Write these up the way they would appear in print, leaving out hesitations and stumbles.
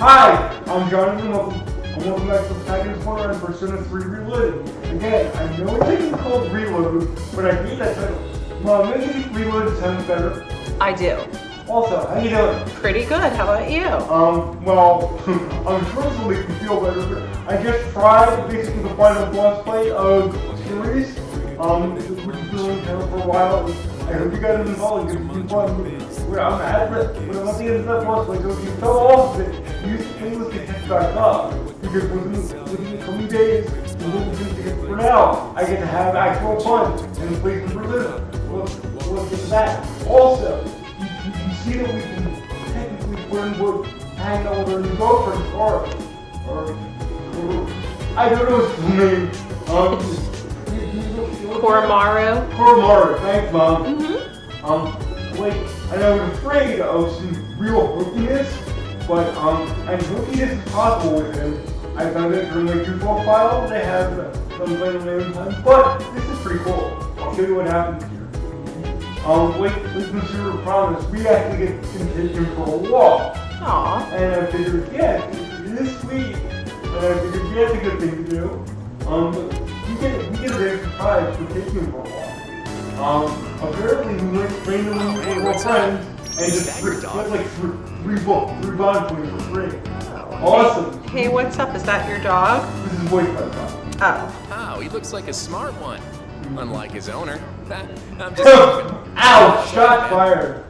Hi, I'm Jonathan. Welcome back to the Protagonist Corner and Persona 3 Reloaded. Again, I know it's technically called Reload, but I hate that title. Mom, maybe you think Reload sounds better? I do. Also, how you doing? Pretty good. How about you? Well, I'm sure this will make you feel better, but I just tried basically the final boss fight of the series, which has been on the channel for a while. I hope you guys involved. It's been fun. I'm at risk, but I'm at the end of that boss fight, so if you fell off of it, use the playlist to catch back up. Because within the coming days, for now, I get to have actual fun and play some Berlin. Let's get to that. Also, you see that we can technically we're hang out with our new girlfriend, or I don't know his name. Koromaru. Koromaru, thanks, Mom. Mm-hmm. I know I'm afraid of some real hookiness, but and hookiness is possible with him. I found it from my default file. They have some playing on their own time, but this is pretty cool. I'll show you what happens here. Like Mr. promised, we actually get to take him for a walk. Aww. And I figured, yeah, it is sweet. And I figured, yeah, it's a good thing to do. We get a rare surprise for taking him for a walk. Apparently we went randomly with our friends and just like three bonds for free. Awesome. Hey, what's up? Is that your dog? This is voiced by the dog. Oh, he looks like a smart one. Unlike his owner. I'm just joking. Ouch! Shot fired.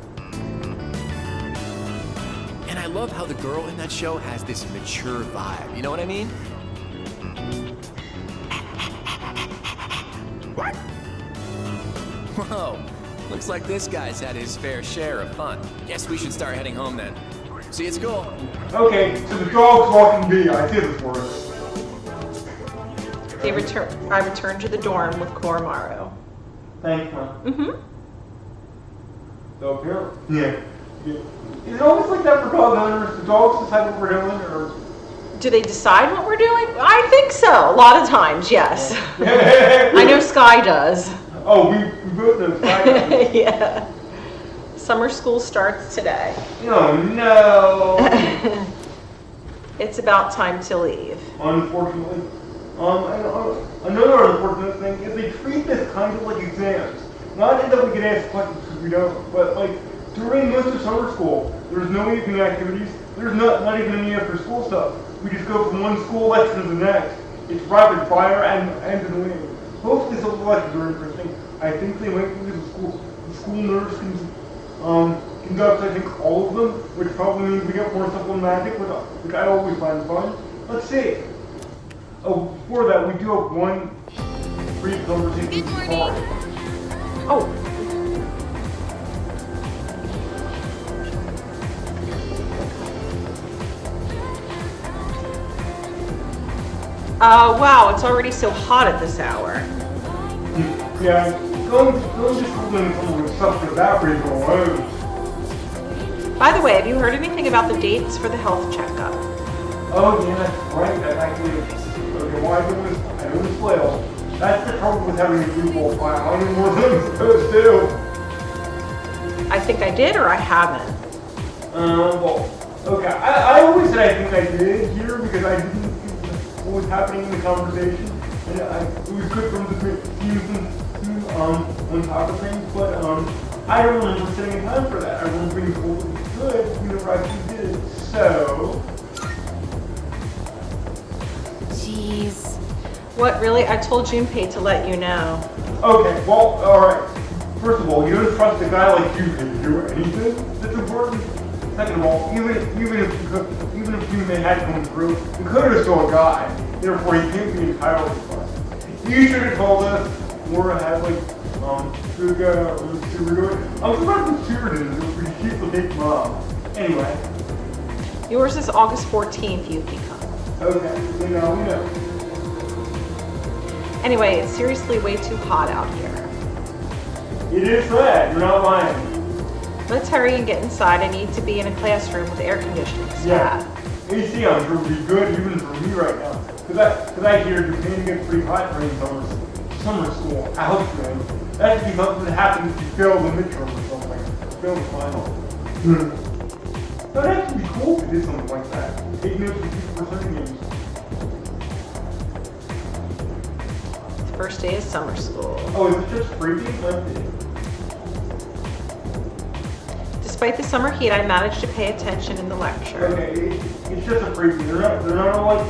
And I love how the girl in that show has this mature vibe. You know what I mean? What? Whoa. Looks like this guy's had his fair share of fun. Guess we should start heading home then. See you at school. Okay, so the dog's walking B. I see this word. I returned to the dorm with Koromaru. Thanks, Mom. Mm-hmm. So apparently, yeah. Is it always like that for dog owners? The dogs decide what we're doing, or? Do they decide what we're doing? I think so. A lot of times, yes. I know Sky does. Oh, we both know Sky does. Yeah. Summer school starts today. Oh no! It's about time to leave. Unfortunately. Another unfortunate thing is they treat this kind of like exams. Not that we can ask questions because we don't, but like during most of summer school, there's no evening activities. There's not even any after school stuff. We just go from one school lecture to the next. It's rapid fire and annoying. Hopefully some of the lectures are interesting. I think they might be the school nurse conducts, I think, all of them, which probably means we get more stuff on magic, which I always find fun. Let's see. Oh, before that, we do have one brief conversation with Safari. Oh. Wow, it's already so hot at this hour. Yeah, going to school and some of the stuff for that reason alone. By the way, have you heard anything about the dates for the health checkup? Oh, yeah, that's right. That's actually... Okay, why I was flail. That's the trouble with having a default file. I don't know what I'm supposed to do. I think I did, or I haven't. Well, okay. I always said I think I did here because I didn't see what was happening in the conversation. And it was good from the fusion on top of things, but I don't remember setting a time for that. I remember being told it was good whenever I actually did it. So... Jeez. What, really? I told Junpei to let you know. Okay, well, alright. First of all, you don't trust a guy like you to do anything that's important. Second of all, even if Junpei had come through, he could have still a guy. Therefore, he can't be entirely trusted. You should have told us, or had like, Suga or Tsuruga. I'm surprised the Tsuruga did it, because she keeps the big mom. Anyway. Yours is August 14th, Yukiko. Okay, we know. Anyway, it's seriously way too hot out here. It is that, you're not lying. Let's hurry and get inside. I need to be in a classroom with air conditioning. Yeah. AC I'm sure would be good even for me right now. Cause I hear Japan gets pretty hot during summer school. Ouch, man. That should be something that happens if you fail the midterm or something. Fail the final. That'd actually be cool to do something like that. take notes of people returning games. The first day of summer school. Oh, is it just freaking empty? Despite the summer heat, I managed to pay attention in the lecture. Okay, it's just a freebie. They're not all like,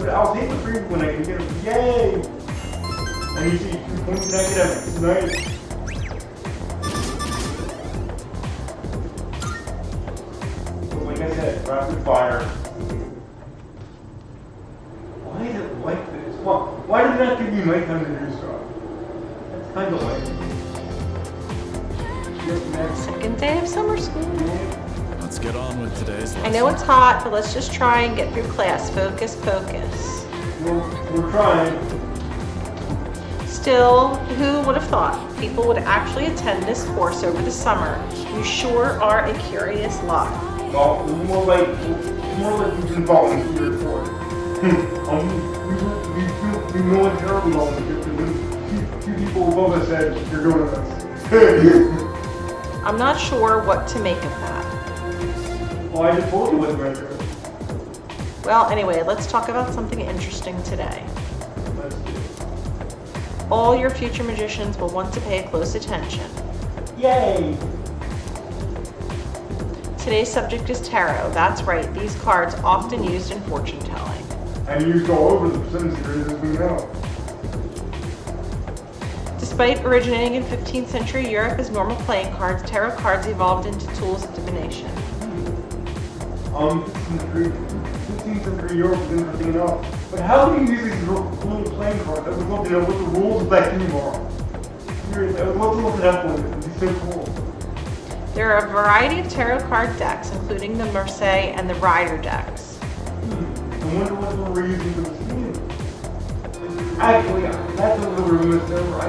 I'll take the freebie when I can get them. Yay! And you see 2 points in academics. Nice. So like I said, rapid fire. Why is it like this? Why did it not give you nighttime to do stuff? That's kind of lame. Yep, next. Second day of summer school. Let's get on with today's lesson. I know it's hot, but let's just try and get through class. Focus, focus. We're trying. Still, who would have thought people would actually attend this course over the summer? You sure are a curious lot. Well, more like we can volunteer for it. We militarily volunteer for this. Two people above us said you're going with us. I'm not sure what to make of that. Well, I just told you what right there. Well, anyway, let's talk about something interesting today. Let's do it. All your future magicians will want to pay close attention. Yay! Today's subject is tarot. That's right, these cards often used in fortune telling. And used all over the Sim series as we know. Despite originating in 15th century Europe as normal playing cards, tarot cards evolved into tools of divination. 15th century Europe is interesting enough. But how do you use these little playing cards? I would love to know what the rules of that game are. Seriously, I would love to look at that one. It'd be so cool. There are a variety of tarot card decks, including the Marseille and the Rider decks. I wonder what we're using for this game. Actually, that's a little bit misnomer. I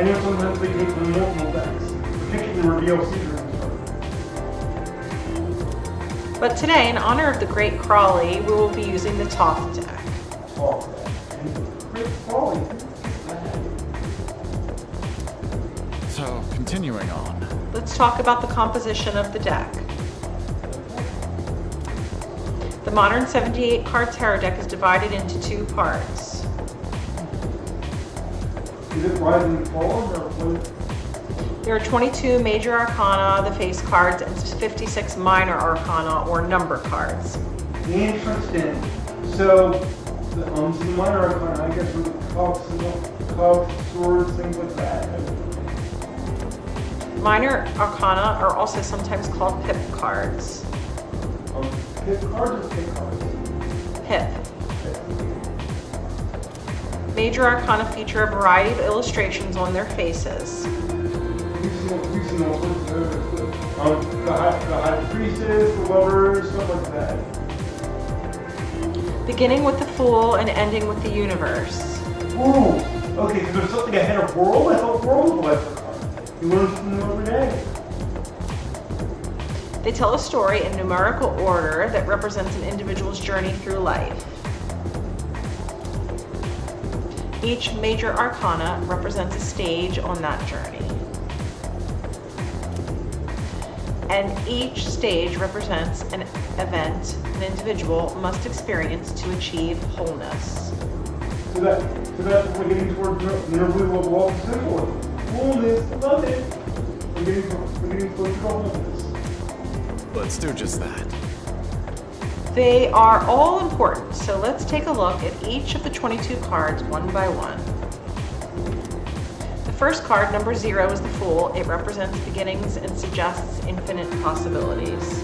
know sometimes they take from multiple decks, particularly where DLC rooms are. But today, in honor of the great Crawley, we will be using the Toth deck. Oh, and great quality. So, continuing on. Let's talk about the composition of the deck. The modern 78 card tarot deck is divided into 2 parts. Is it rising and falling or what? There are 22 major arcana, the face cards, and 56 minor arcana, or number cards. Interesting. So, the minor arcana, I guess, with cups, swords, things like that. Minor arcana are also sometimes called pip cards. Pip cards or pick cards? Pip. Major arcana feature a variety of illustrations on their faces. We've seen all sorts of those. The high priestess, the lovers, stuff like that. Beginning with the Fool and ending with the Universe. Ooh! Okay, so there's something ahead of World? I thought World was the last card. You learn something new every day. They tell a story in numerical order that represents an individual's journey through life. Each major arcana represents a stage on that journey. And each stage represents an event an individual must experience to achieve wholeness. So that's what we're getting towards nearly level of simple. Wholeness, love it. We're getting close to wholeness. Let's do just that. They are all important, so let's take a look at each of the 22 cards one by one. The first card, number 0, is the Fool. It represents beginnings and suggests infinite possibilities.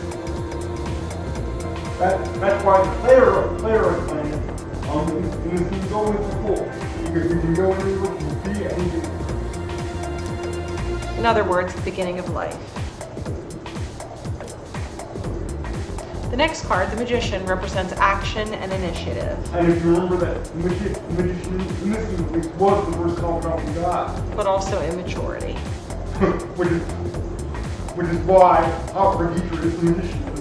That's why the player is playing it. You can go with the Fool. Because you can go anywhere from B and D. In other words, the beginning of life. The next card, the Magician, represents action and initiative. And if you remember that the magician in this game at least was the first call we got. But also immaturity. which is why Opera Dietrich is the magician in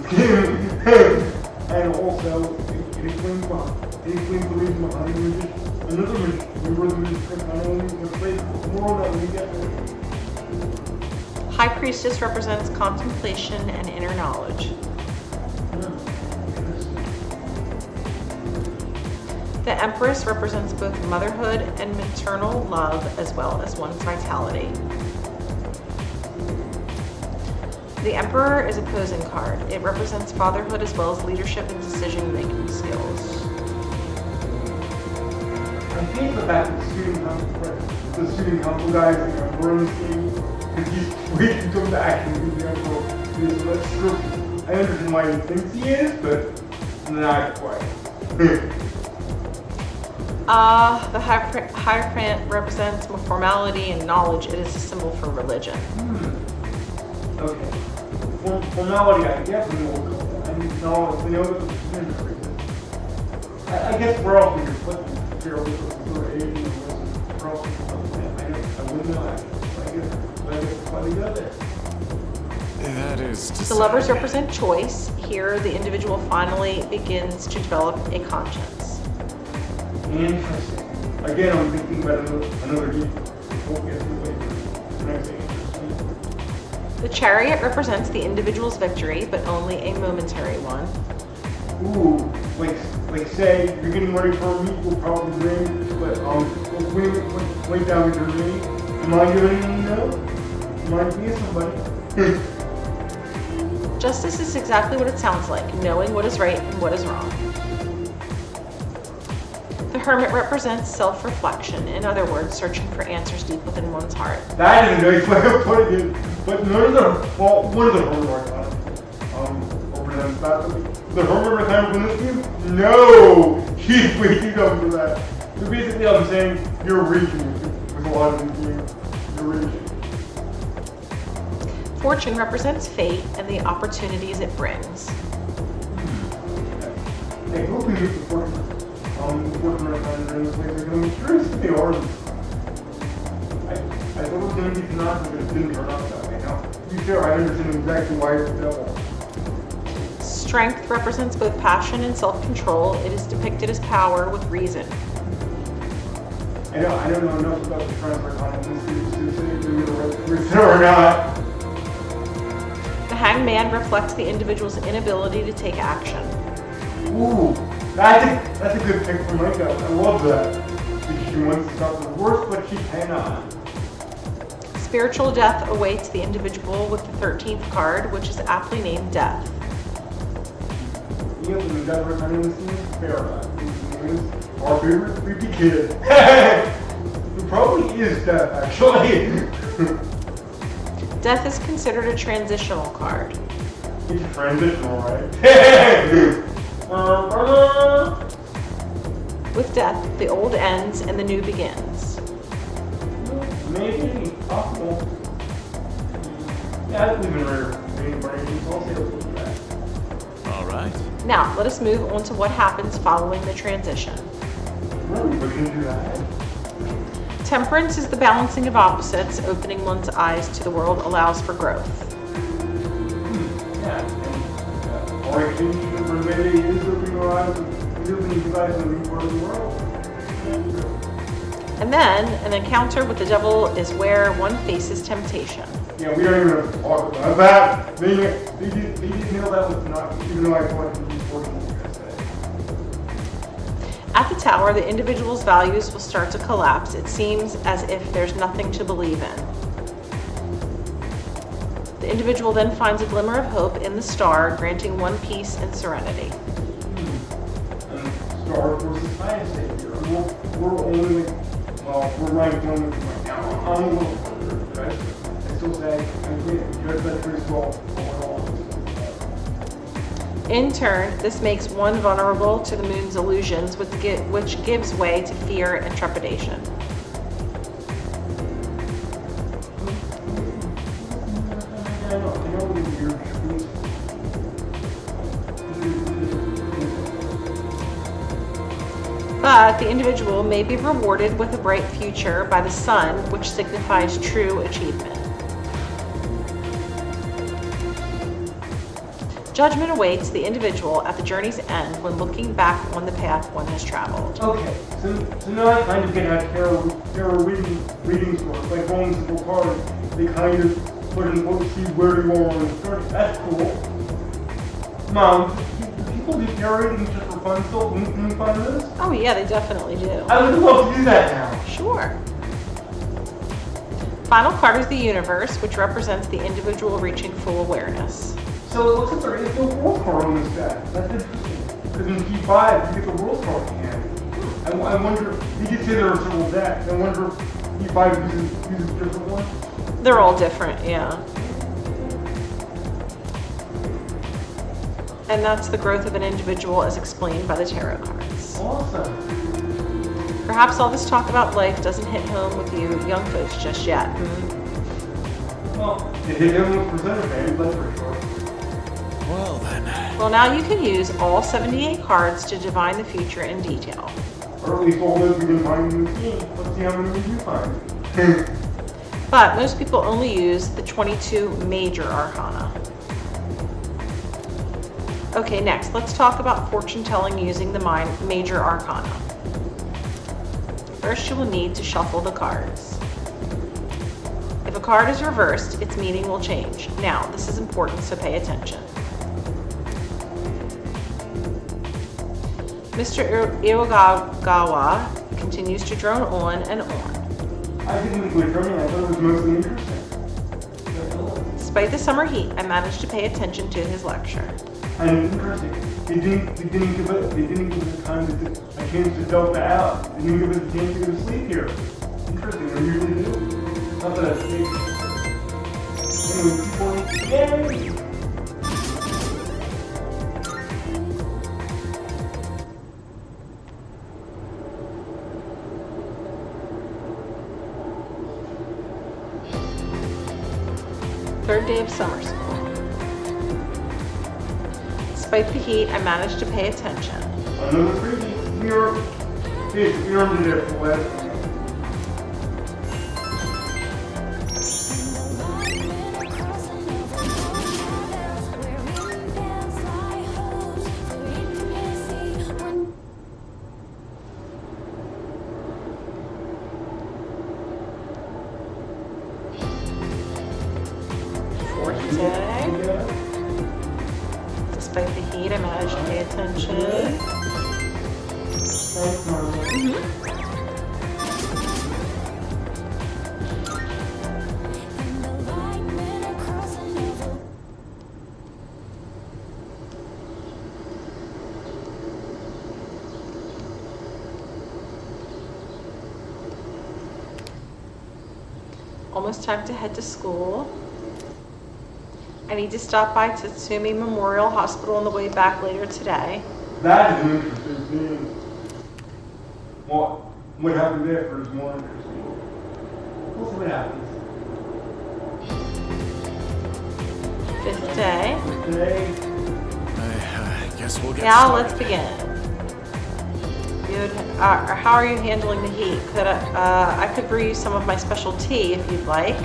this game. And also, it explains the reason behind the magician. Another magician, remember the magician, I know we're going to play more on that when we get there. High Priestess represents contemplation and inner knowledge. The Empress represents both motherhood and maternal love as well as one's vitality. The Emperor is a posing card. It represents fatherhood as well as leadership and decision-making skills. I hate the fact that the student council guy is the Emperor in this game, because he's waiting to come back and be the Emperor. I understand why he thinks he is, but not quite. The Hierophant represents more formality and knowledge. It is a symbol for religion. Okay. Formality, I guess we will call that. I know that the student reason. I guess where else we could put them? Fairly for Asian or where else we could put them? I wouldn't know actually. I guess it's probably got there. That is to The say... lovers represent choice. Here, the individual finally begins to develop a conscience. Interesting. Again, I'm thinking about another game. We'll get to it later. When I say interesting. The Chariot represents the individual's victory, but only a momentary one. Ooh, like say you're getting ready for a meet, we'll probably win, but wait down with your meet. Am I doing anything now? Might be somebody. Justice is exactly what it sounds like, knowing what is right and what is wrong. The Hermit represents self-reflection, in other words, searching for answers deep within one's heart. That is a nice way of putting it. But one of the Hermit the Hermit retirement from this game? No! He's way too dumb for that. So basically I'm saying you're reaching with a lot of these games. You're reaching. Fortune represents fate and the opportunities it brings. I hope we get the Fortune retirement in this place. I'm curious if they are. I thought it was going to be not, but it didn't turn out that way. Now, to be fair, I understand exactly why it's the devil. Strength represents both passion and self-control. It is depicted as power with reason. I don't know enough about the transfer time to say if they're or not. The Hangman reflects the individual's inability to take action. Ooh, that's a good pick for Micah. I love that. Because she wants to stop the worst, but she cannot. Spiritual death awaits the individual with the 13th card, which is aptly named Death. Yeah, the guy recommending this is fair. Our favorite creepy kid. Who probably is Death, actually. Death is considered a transitional card. It's transitional, right? With death, the old ends and the new begins. Maybe, possible. Yeah, I believe in rare brains, so I'll say it'll do that. All right. Now, let us move on to what happens following the transition. Really, we're gonna do that. Temperance is the balancing of opposites. Opening one's eyes to the world allows for growth. Yeah, and our exchange for maybe is opening our eyes and opening his eyes to a new part of the world. And then, an encounter with the devil is where one faces temptation. Yeah, we don't even have to talk about that. They did nail that with not, even though I thought it would be important to say. At the tower, the individual's values will start to collapse. It seems as if there's nothing to believe in. The individual then finds a glimmer of hope in the star, granting one peace and serenity. And Star versus Science Savior. We're only, well, we're ranked one right now. I'm a little further, but I still say, I think judge that pretty well going on. In turn, this makes one vulnerable to the moon's illusions, which gives way to fear and trepidation. I know you're But the individual may be rewarded with a bright future by the sun, which signifies true achievement. Judgment awaits the individual at the journey's end when looking back on the path one has traveled. Okay, so now I kind of get how tarot readings work. Like going to the cards, they kind of put in quotes, see where you are on the journey. That's cool. Mom, do people do tarot readings just for fun still? Can we find those? Oh yeah, they definitely do. I would love to do that now. Sure. Final card is the universe, which represents the individual reaching full awareness. So it looks like there is no world card on this deck. That's interesting. Because in P5, you get the world card in hand. I wonder, you did say there are several decks. I wonder if P5 uses different ones. They're all different, yeah. And that's the growth of an individual as explained by the tarot cards. Awesome. Perhaps all this talk about life doesn't hit home with you young folks just yet. Well, it hit him with percentage, man. That's for sure. Well then. Well, now you can use all 78 cards to divine the future in detail. Or at least all those we can find in the game. Let's see how many we do find. But most people only use the 22 major arcana. Okay, next, let's talk about fortune telling using the major arcana. First, you will need to shuffle the cards. If a card is reversed, its meaning will change. Now, this is important, so pay attention. Mr. Iwagawa continues to drone on and on. I didn't think we were droning. I thought it was mostly interesting. Despite the summer heat, I managed to pay attention to his lecture. And it's interesting. They didn't give us the time a chance to delve that out. They didn't give us a chance to go to sleep here. Interesting. They usually do. Not that it's big. Anyway, people, yay! Third day of summer school. Despite the heat, I managed to pay attention. Another freebie. We earned it for last. Fourth day. Despite the heat, I managed to pay attention. Almost time to head to school. I need to stop by Tatsumi Memorial Hospital on the way back later today. That is an interesting thing. What happened there is more interesting. We'll see what happens. Fifth day. Today, I guess we'll get Now started. let's begin. Good. How are you handling the heat? I could brew you some of my special tea if you'd like.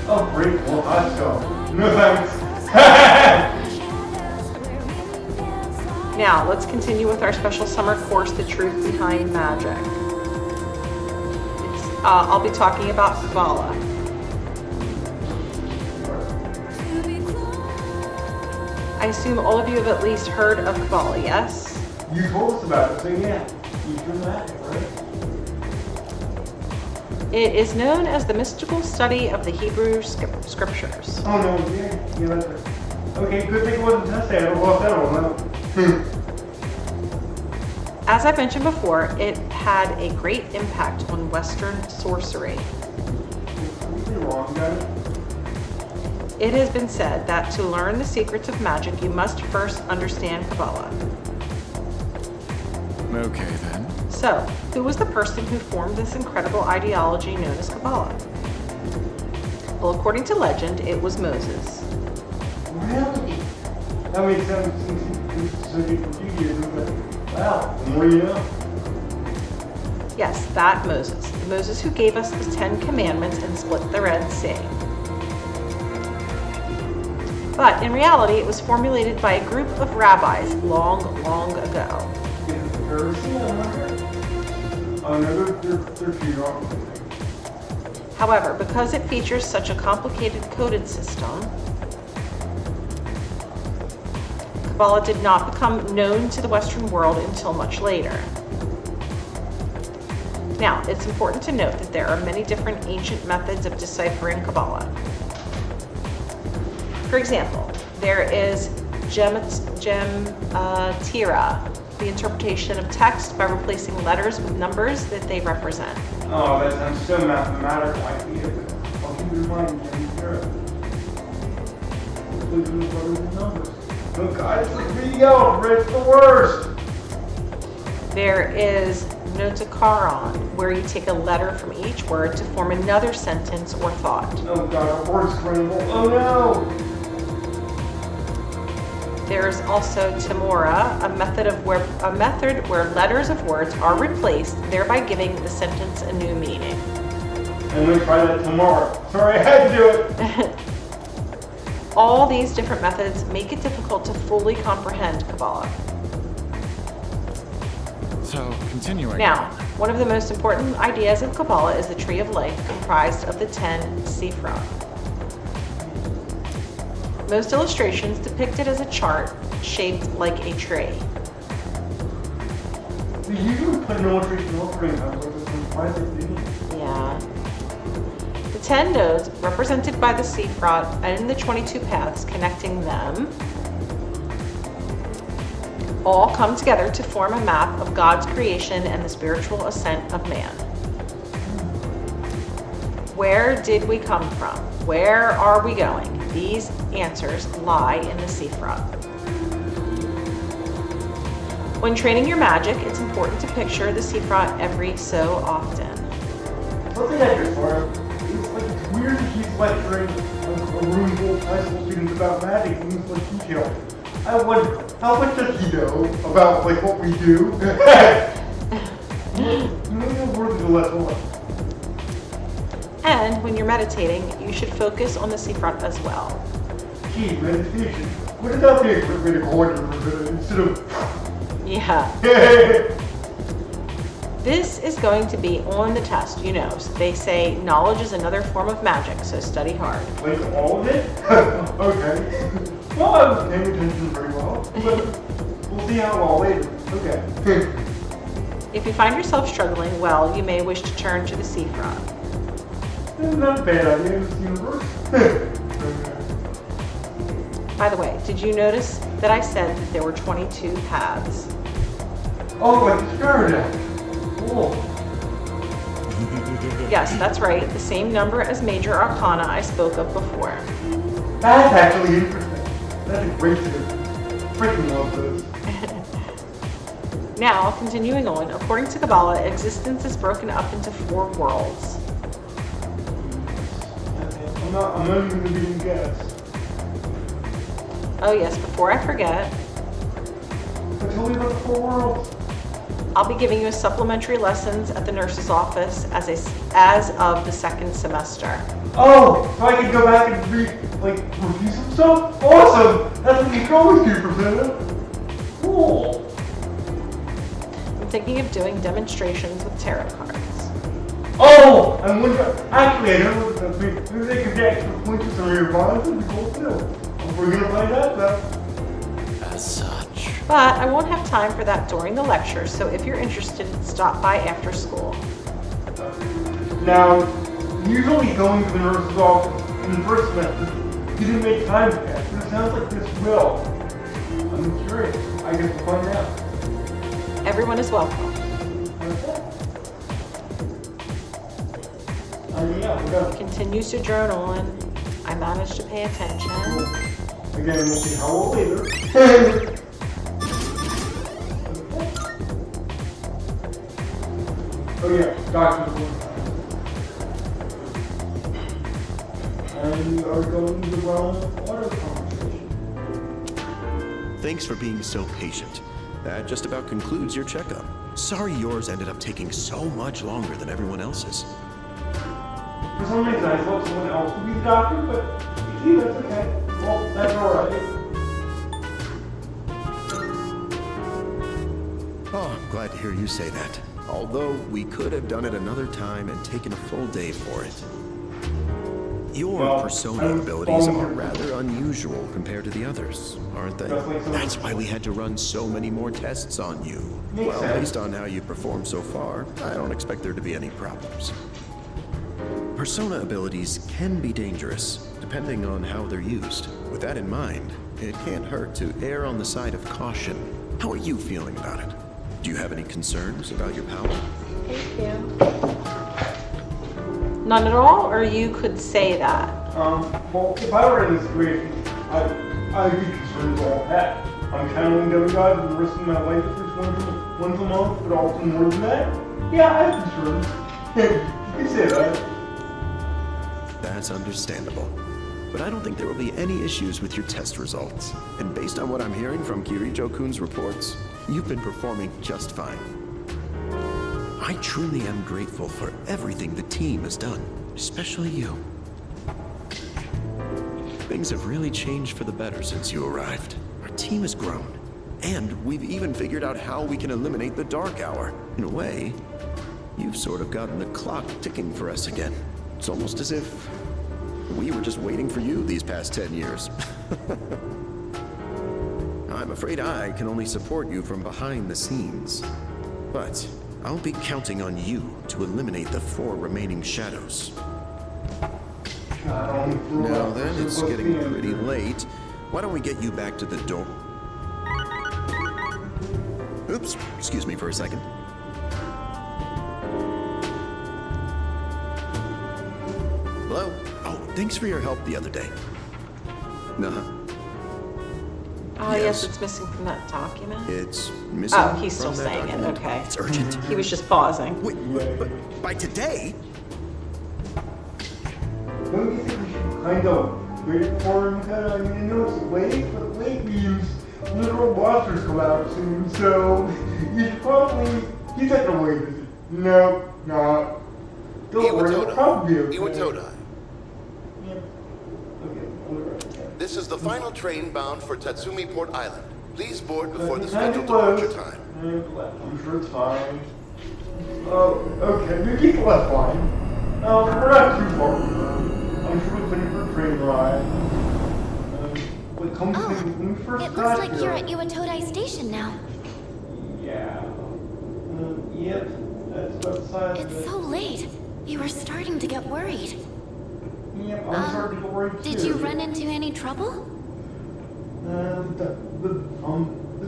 oh great, well, let's go. No thanks. Now let's continue with our special summer course, The Truth Behind Magic. I'll be talking about Kabbalah. I assume all of you have at least heard of Kabbalah, yes? You told us about it, so yeah. You do that, right? It is known as the mystical study of the Hebrew scriptures. Oh no, yeah, that's right. Okay, good thing it wasn't tested. I lost that one. As I mentioned before, it had a great impact on Western sorcery. Completely wrong, guys. It has been said that to learn the secrets of magic, you must first understand Kabbalah. Okay then. So, who was the person who formed this incredible ideology known as Kabbalah? Well, according to legend, it was Moses. Really? That makes sense since he's studied for Judaism, but wow, the more you know. Yes, that Moses. The Moses who gave us the 10 Commandments and split the Red Sea. But in reality, it was formulated by a group of rabbis long, long ago. Is it the Pharisee? I wonder. Oh no, they're too wrong. However, because it features such a complicated coded system, Kabbalah did not become known to the Western world until much later. Now, it's important to note that there are many different ancient methods of deciphering Kabbalah. For example, there is Gematria, the interpretation of text by replacing letters with numbers that they represent. Oh, that sounds so mathematical. I hate it. I'll keep in mind, Gematria. Please use letters and numbers. Oh God, it's like reading algebra. It's the worst. There is Notocharon, where you take a letter from each word to form another sentence or thought. Oh God, our word scramble. Oh no. There's also Temora, a method where letters of words are replaced, thereby giving the sentence a new meaning. I'm gonna try that tomorrow. Sorry, I had to do it. All these different methods make it difficult to fully comprehend Kabbalah. So, continuing. Now, one of the most important ideas of Kabbalah is the tree of life, comprised of the 10 Sefirot. Most illustrations depict it as a chart shaped like a tree. They usually put an illustration over it. I was like, why is it doing it? Yeah. The 10 nodes, represented by the Sefirot and the 22 paths connecting them, all come together to form a map of God's creation and the spiritual ascent of man. Where did we come from? Where are we going? These answers lie in the Sefirot. When training your magic, it's important to picture the Sefirot every so often. Something like this, Laura. It's weird that he's lecturing a room full of high school students about magic in this much detail. I wonder, how much does he know about what we do? Maybe worthy to let on. And when you're meditating, you should focus on the Sefirot as well. Gee, meditation. Wouldn't that be a quick way to go into it instead of... Yeah. This is going to be on the test, you know. So they say knowledge is another form of magic, so study hard. Like all of it? Okay. Well, I was paying attention very well, but we'll see how well later. Okay. If you find yourself struggling, well, you may wish to turn to the Sefirot. Not a bad idea in this universe. By the way, did you notice that I said that there were 22 paths? Oh, like the Skyrim. Cool. Yes, that's right, the same number as Major Arcana I spoke of before. That's actually interesting. That's a great system. Freaking love this. Now, continuing on, according to Kabbalah, existence is broken up into 4 worlds. I'm not even going to be guess. Oh yes, before I forget, But tell me about the 4 worlds. I'll be giving you supplementary lessons at the nurse's office as of the 2nd semester. Oh, so I can go back and review some stuff? Awesome! That's what you can always do, Priscilla. Cool. I'm thinking of doing demonstrations with tarot cards. Oh! I'm wondering. Actually, I don't know what that means. Maybe they could get extra points for some of your bonds. That'd be cool too. We're gonna find out though. As such. But I won't have time for that during the lecture, so if you're interested, stop by after school. Now, usually going to the nurse's office in the first semester, you didn't make time for that, but it sounds like this will. I'm curious. I guess we'll find out. Everyone is welcome. Yeah, we go. Continues to drone on. I managed to pay attention. Again, we'll see how old later. Oh yeah, Dr. And we are going to the realm of water conversation. Thanks for being so patient. That just about concludes your checkup. Sorry yours ended up taking so much longer than everyone else's. For some reason, I thought someone else would be the doctor, but see, that's okay. Well, that's alright. Oh, I'm glad to hear you say that. Although, we could have done it another time and taken a full day for it. Your Well, persona I'm abilities are following- rather unusual compared to the others, aren't they? Just like some- That's why we had to run so many more tests on you. Makes Well, sense. based on how you've performed so far, I don't expect there to be any problems. Persona abilities can be dangerous, depending on how they're used. With that in mind, it can't hurt to err on the side of caution. How are you feeling about it? Do you have any concerns about your power? Thank you. None at all, or you could say that. Well, if I were in this situation, I'd be concerned with all that. I'm channeling demigods and risking my life at least once a month, but also more than that. Yeah, I have concerns. You can say that. That's understandable. But I don't think there will be any issues with your test results. And based on what I'm hearing from Kirijo-kun's reports, you've been performing just fine. I truly am grateful for everything the team has done, especially you. Things have really changed for the better since you arrived. Our team has grown, and we've even figured out how we can eliminate the Dark Hour. In a way, you've sort of gotten the clock ticking for us again. It's almost as if we were just waiting for you these past 10 years. I'm afraid I can only support you from behind the scenes. But I'll be counting on you to eliminate the 4 remaining shadows. Now then, it's getting pretty late. Why don't we get you back to the door? Oops, excuse me for a second. Hello? Oh, thanks for your help the other day. Uh-huh. Oh, yes, Yes. it's missing from that document. It's missing. Oh, he's still from that saying it, document. okay. It's urgent. He was just pausing. Wait, but by today? Don't you think we should kind of wait for him? I mean, I know it's late, but late means literal monsters come out soon, so he's not gonna wait, is he? No, not. Don't worry, it'll probably be okay. Iwatodai, Yeah. Okay, I'll be right back. this is the final train bound for Tatsumi Port Island. Please board before the Time to scheduled close. departure time. I'm sure it's fine. Oh, okay, we keep left fine. We're not too far from them. I'm sure we're plenty for a train ride. But come to think, when we first It got looks like here, you're at Iwatodai Station now. Yeah. Yep, that's about the size of It's it. so late. You were starting to get worried. Yep, I'm starting to get worried too. Did you run into any trouble? The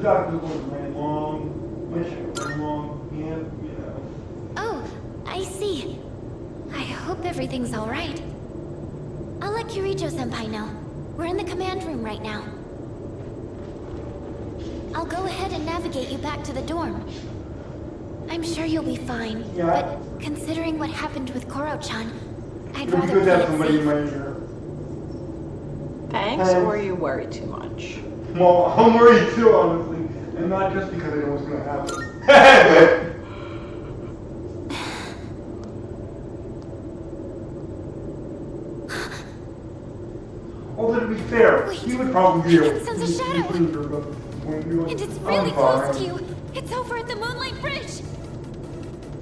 doctor wasn't ran long. My ship ran long. And, you know. Oh, I see. I hope everything's all right. I'll let Kirijo-senpai know. We're in the command room right now. I'll go ahead and navigate you back to the dorm. I'm sure you'll be fine. Yeah. But considering what happened with Koro-chan, I'd It'd be rather good to have play it somebody in safe. my ear. Thanks, or you worry too much? Well, I'm worried too, honestly. And not just because I know what's gonna happen. Although to be fair, Wait, he would probably be able I can sense a shadow. And And it's really close to you. It's over at the Moonlight Bridge.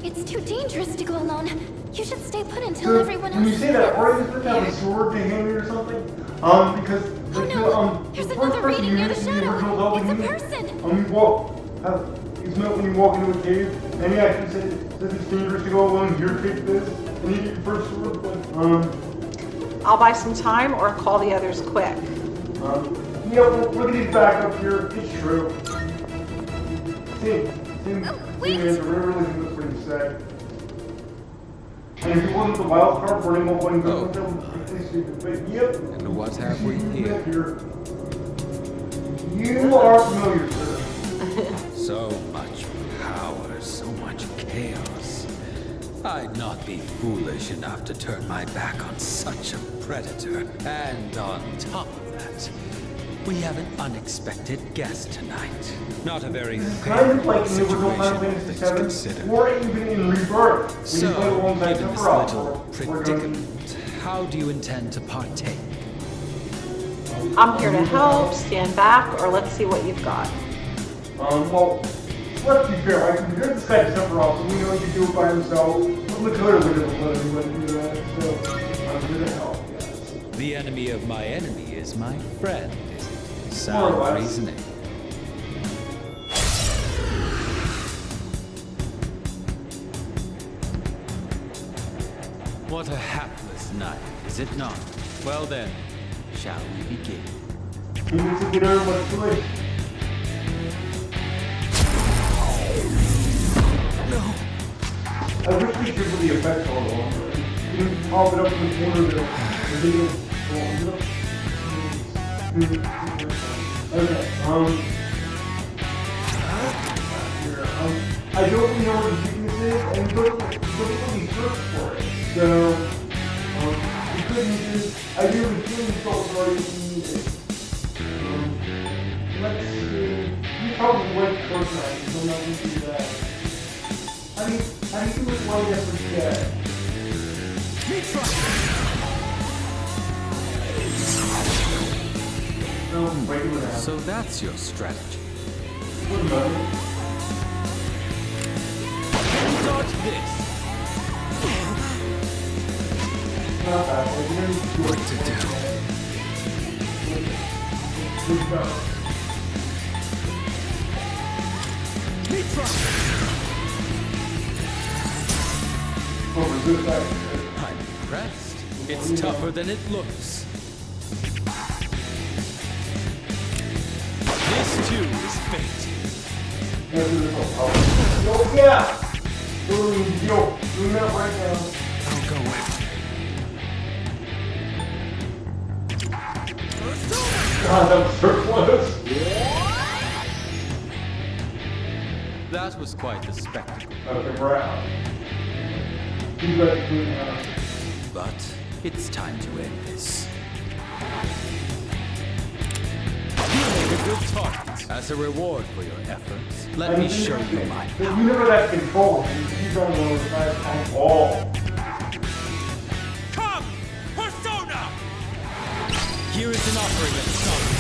It's too dangerous to go alone. You should stay put until everyone else When you is say that, here. are you supposed to have a sword to hand me or something? Because Oh the, no! the There's first another person reading near the you meet in shadow. original Zelda It's a game, person. you walk. It's meant when you walk into a cave, and he actually says it's dangerous to go alone. Here, take this, and you get your first sword. But, I'll buy some time or call the others quick. yeah, look at these back up here. It's true. wait. Answer. I really think that's what you said. And if it wasn't the wild card burning up on Oh. that would be stupid. But yep. And what have we here? You are familiar, sir. So much power, so much chaos. I'd not be foolish enough to turn my back on such a predator. And on top of that, we have an unexpected guest tonight. Not a very Kind of like favorable in the original situation, Final all Fantasy things VII, considered. or even in Rebirth, when you So, play alongside given this Sephiroth. little we're going predicament, how do you intend to partake? I'm here to help, stand back, or let's see what you've got. well, let's be fair, I compared this guy to Sephiroth, so we know he can do it by himself. But Makoto would have let anyone do that, so I'm here to help, yeah. The enemy of my enemy is my friend, isn't it? More or Sound less. reasoning. What a hapless night, is it not? Well then, shall we begin? He needs to get over what's good. I wish we could put the effects on the one. You can pop it up in the corner there. Okay, here, I don't really know what the weakness is, and we don't really search for it. So, we could use it. I really feel salt already if we need it. Let's see. You probably like first night, so I'm not going to do that. How do you do it while you have to get? No, regular now. So that's your strategy. What about it? Dodge this! Not bad. Like, you're gonna do What to do? Good job. Oh, good side. I'm impressed. It's tougher than it looks. This too is fate. Oh, yeah! Doing that right now. I'll go with. God, that was so close. That was quite the spectacle. Okay, we're out. You got to clean out. But it's time to end this. You made a good target. As a reward for your efforts, let me show you my You power. never that control. You don't know if that's at all. Come! Persona! Here is an offering of solace.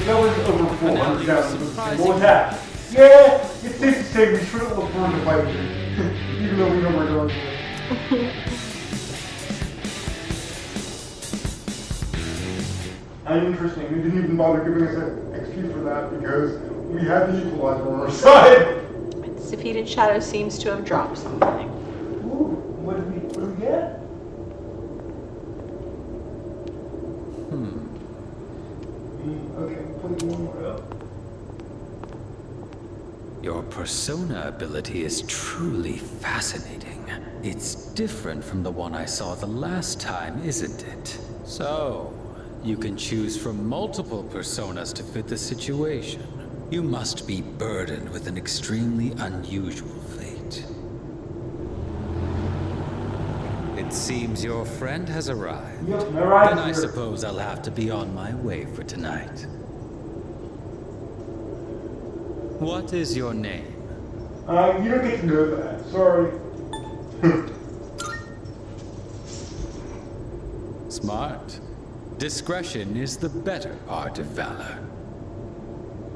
That was over 400 you're down. surprising. What was that? Yeah, it's safe to say we shouldn't look forward to fighting you. Even though we know we're going to. And interesting, we didn't even bother giving us an XP for that because we had the equalizer on our side. Its defeated shadow seems to have dropped something. Ooh, what did we get? Okay, put one more up. Your persona ability is truly fascinating. It's different from the one I saw the last time, isn't it? So, you can choose from multiple personas to fit the situation. You must be burdened with an extremely unusual fate. It seems your friend has arrived. Yep, they're right Then I here. suppose I'll have to be on my way for tonight. What is your name? You don't get to know that. Sorry. Smart. Discretion is the better part of valor.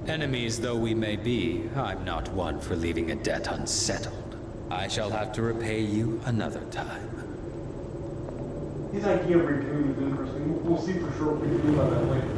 Enemies though we may be, I'm not one for leaving a debt unsettled. I shall have to repay you another time. His idea of repaying is interesting. We'll see for sure if we can do that later.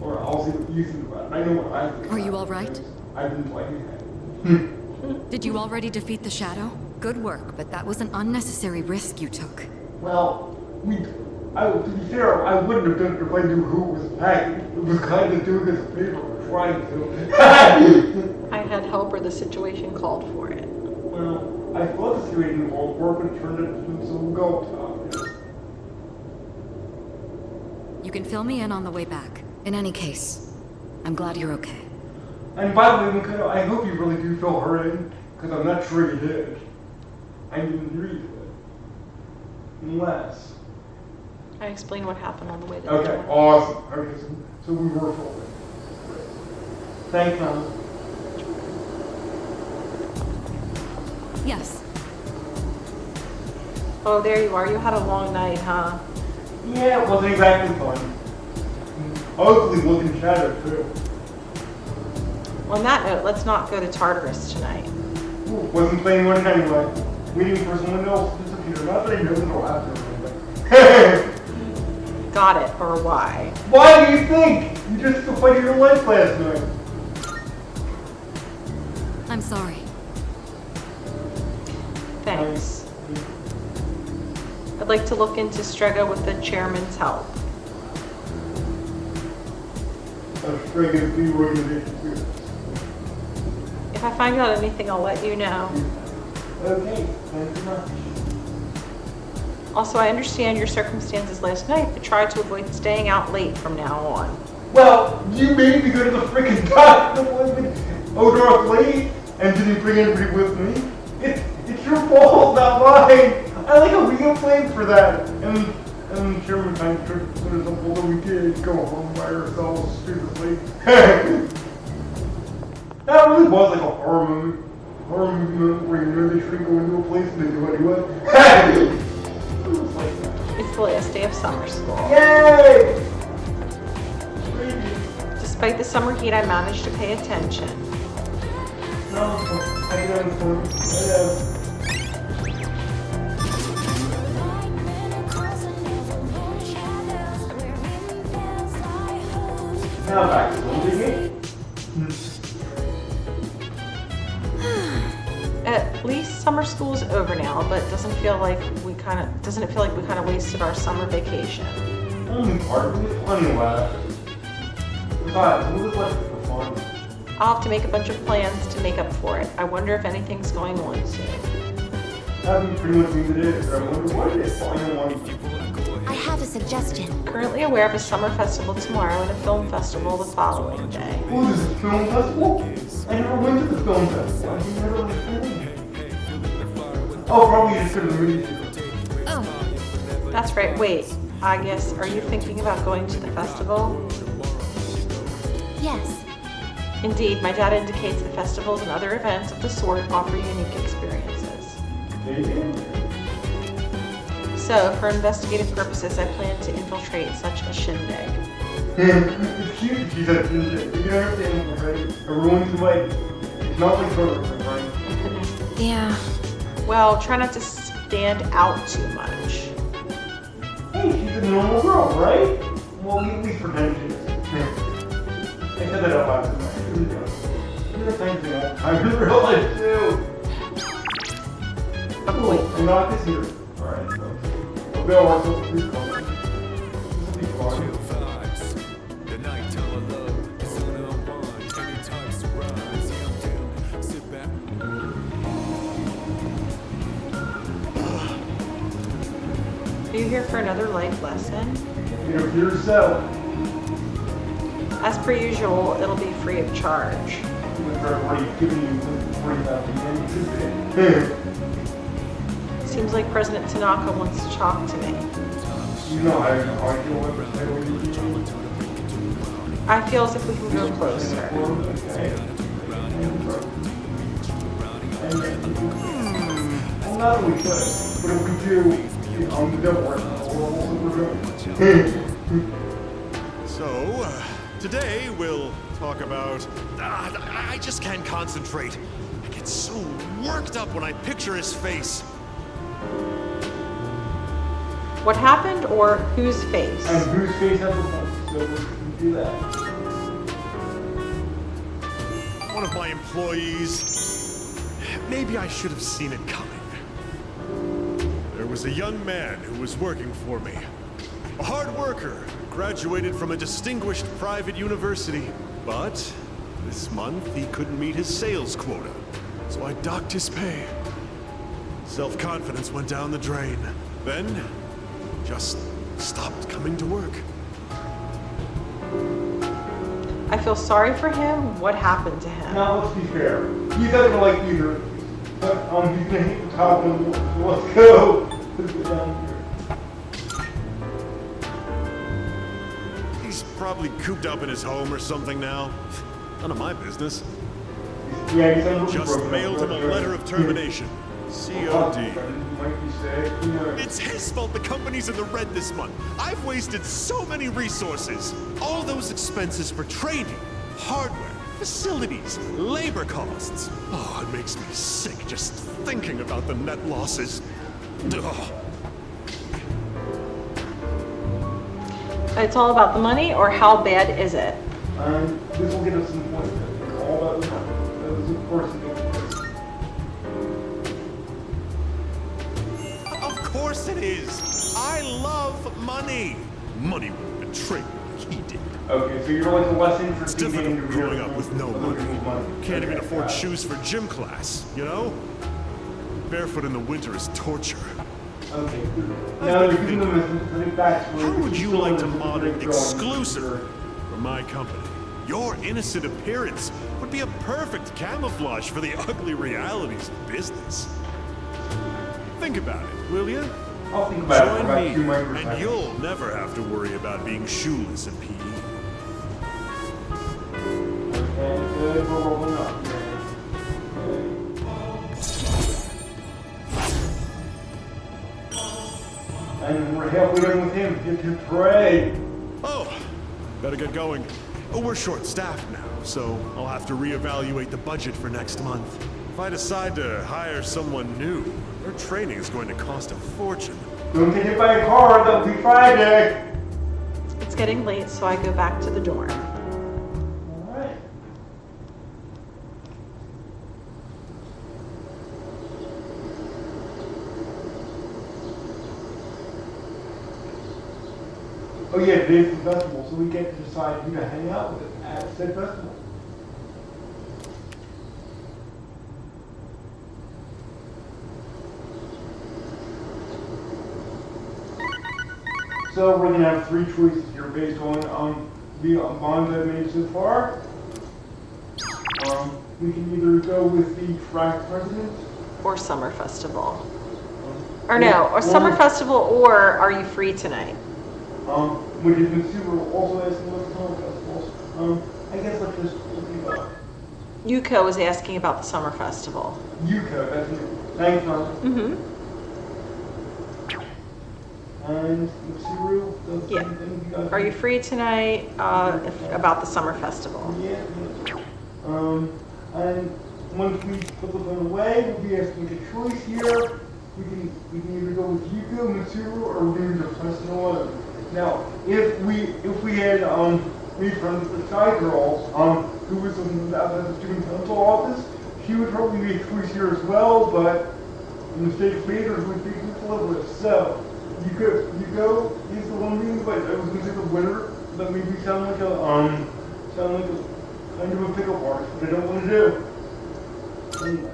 Or I'll see what you think about it. I know what I think. Are you about all right? things. I didn't like it. Did you already defeat the Shadow? Good work, but that was an unnecessary risk you took. Well, to be fair, I wouldn't have done it if I knew who was back. It was kind of doing us a favor, trying to. I had help or the situation called for it. Well, I thought the situation called for it, but it turned into some go top. You can fill me in on the way back. In any case, I'm glad you're okay. And by the way, Mikado, I hope you really do fill her in, because I'm not sure you did. I didn't read it. Unless. I explained what happened on the way to the Okay, door. awesome. Okay, so we were filled in. Great. Thanks, Tom. Yes. Oh, there you are. You had a long night, huh? Yeah, it wasn't exactly fun. Ugly looking shadow, too. On that note, let's not go to Tartarus tonight. Ooh, wasn't playing one anyway. Waiting for someone else to either. Not that he knows it'll happen or anything. Got it, or why? Why do you think? You just fighting your life last night. I'm sorry. Thanks. I'd like to look into Strega with the chairman's help. Strega be organization. If I find out anything, I'll let you know. Okay, thank you much. Also, I understand your circumstances last night, but try to avoid staying out late from now on. Well, you made me go to the freaking doctor with Odor late and didn't bring anybody with me. It's your fault, not mine. I like a real blame for that. And Chairman kind of tricked us into something that we did go home by ourselves stupidly. That really was like a horror movie. Horror movie where you know they should go into a place and they do anyway. It was like that. It's the last day of summer school. Yay! Despite the summer heat, I managed to pay attention. No, I get on the phone. Now back to the game. At least summer school's over now, but doesn't it feel like we kind of wasted our summer vacation? Only part of it, plenty left. Besides, what was like for fun? I'll have to make a bunch of plans to make up for it. I wonder if anything's going on soon. That'd be pretty much me today, but I wonder what it is. I don't want to. I have a suggestion. Currently aware of a summer festival tomorrow and a film festival the following day. Oh, there's a film festival? I never went to the film festival. I've never been. Oh, probably just go to the movie theater. Oh, That's right. Wait, I guess, are you thinking about going to the festival? yes. Indeed, my dad indicates the festivals and other events of the sort offer unique experiences. Maybe? So, for investigative purposes, I plan to infiltrate such a shindig. It's cute that she said shindig. You don't understand, right? Everyone's like, it's not like her, right? Yeah. Well, try not to stand out too much. Hey, she's a normal girl, right? Well, at least pretend she is. I said that out loud tonight. You're a thank you. I real life too. Cool. And not this here. Alright, so. I'll be alright, so please come. This will be fun. Are you here for another life lesson? It appears so. As per usual, it'll be free of charge. We've already given you $40,000. Seems like President Tanaka wants to talk to me. You know I feel what I I feel as if we can go closer. Well, not that we should, but if we do, the devil works. So, today we'll talk about... I just can't concentrate. I get so worked up when I picture his face. What happened, or whose face? And whose face has a pulse, so we can do that. One of my employees. Maybe I should have seen it coming. There was a young man who was working for me. A hard worker, graduated from a distinguished private university. But this month he couldn't meet his sales quota, so I docked his pay. Self-confidence went down the drain. Then, just stopped coming to work. I feel sorry for him. What happened to him? Now, let's be fair. He's not gonna like either. But, he's gonna hit the top one. So let's go. Let's get down here. He's probably cooped up in his home or something now. None of my business. Yeah, he's on Just mailed him a letter of termination. COD. It's his fault the company's in the red this month. I've wasted so many resources. All those expenses for training, hardware, facilities, labor costs. Oh, it makes me sick just thinking about the net losses. Ugh. It's all about the money, or how bad is it? This will get us some points. It's all about the money. That was, of course, Of course it is. I love money. Money wouldn't betray me like he did. Okay, so you're like the less It's interesting difficult thing to growing real- up with no money. Can't even Okay, afford got it. shoes for gym class, you know? Barefoot in the winter is torture. Okay. I've Now been you're giving them a backstory. How would you Still like to in the mod an drawing. exclusive for my company? Your innocent appearance would be a perfect camouflage for the ugly realities of business. Think about it, will you? I'll think about it for Join about me, 2 microseconds. and you'll never have to worry about being shoeless in PE. And we're rolling up. And we're halfway done with him. Get to pray. Oh, better get going. Oh, we're short-staffed now, so I'll have to reevaluate the budget for next month. If I decide to hire someone new, their training is going to cost a fortune. Don't get hit by a car. That'll be Friday. It's getting late, so I go back to the dorm. Alright. Oh yeah, today's the festival, so we get to decide who to hang out with at said festival. So we're gonna have 3 choices here based on the bonds I've made so far. We can either go with the track president. Or summer festival. Or no, or summer festival, or are you free tonight? Which is Mitsuru also asking about the summer festivals. I guess let's just look it up. Yuko was asking about the summer festival. Yuko, that's it. Thanks, Mom. Mm-hmm. And Mitsuru, does Yeah. anything you guys Are you free tonight about the summer festival? Yeah. And once we put the phone away, we'll be asking a choice here. We can either go with Yuko, Mitsuru, or we can just press no other. Now, if we had made friends with the Sky Girl, who was at the student council office, she would probably be a choice here as well, but the mistake leaders would be equilibrious. So Yuko is the one being invited. I was gonna say the winner, that made me sound like a kind of a pickup artist, but I don't want to do. Anyway.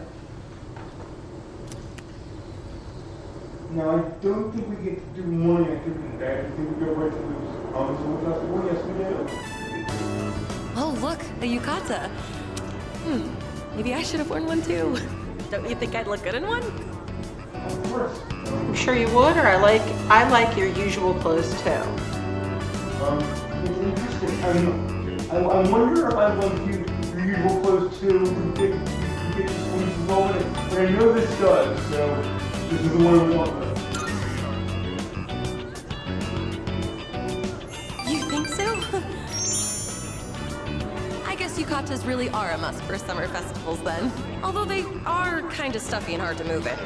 Now, I don't think we get to do morning activity today. I think we go right to the summer festival. Yes, we do. Oh, look, a yukata. Maybe I should have worn one too. Don't you think I'd look good in one? Of course. I'm sure you would, or I like your usual clothes too. It's interesting. I wonder if I want you your usual clothes too. We get this one involved, but I know this does, so this is the one I want. You think so? I guess yukatas really are a must for summer festivals then. Although they are kind of stuffy and hard to move in.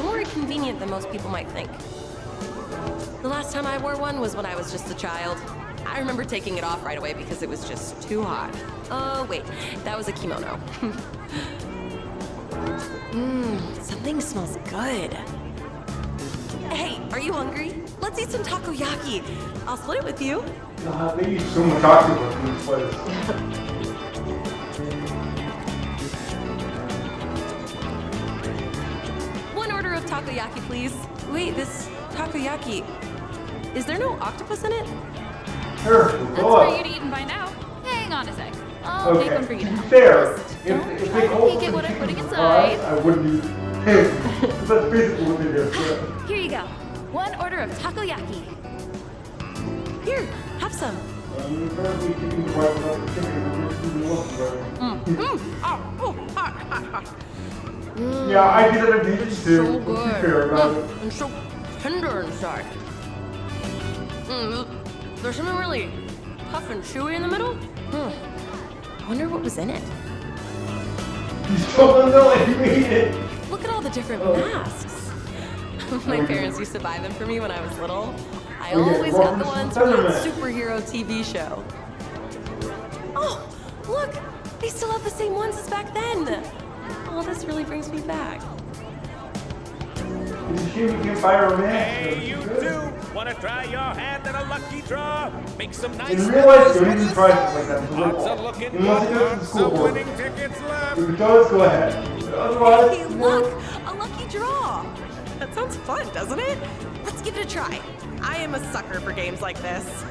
More inconvenient than most people might think. The last time I wore one was when I was just a child. I remember taking it off right away because it was just too hot. Oh, wait, that was a kimono. Something smells good. Hey, are you hungry? Let's eat some takoyaki. I'll split it with you. They use so much octopus in this place. One order of takoyaki, please. Wait, this takoyaki, is there no octopus in it? Sure, That's go for on. you to eat and find out. Hang on a sec. I'll make one for you To now. be fair, Just if don't they try to call peek at for what the I'm putting chicken inside. fries, I wouldn't eat it. That's basically what they do. Yeah. Here you go. One order of takoyaki. Here, have some. Apparently chicken fries without the chicken would be even Yeah, I did it a bit too. So To be good. fair about it. And so tender inside. There's something really tough and chewy in the middle. I wonder what was in it. You still don't know if you ate it. Look at all the different masks. My parents used to buy them for me when I was little. I Oh, yeah, always got the Robert ones from that Featherman. superhero TV show. Oh, look! They still have the same ones as back then. Oh, this really brings me back. It's a shame you can't buy her a mask. Hey, you two! Wanna try your hand at a lucky draw? Make some nice In real life, don't numbers even try something like that. Lots of looking Unless it good, goes to the lots school of board. winning tickets left. If it does, go ahead. Otherwise, Hey, look! A lucky draw! That sounds fun, doesn't it? Let's give it a try. I am a sucker for games like this.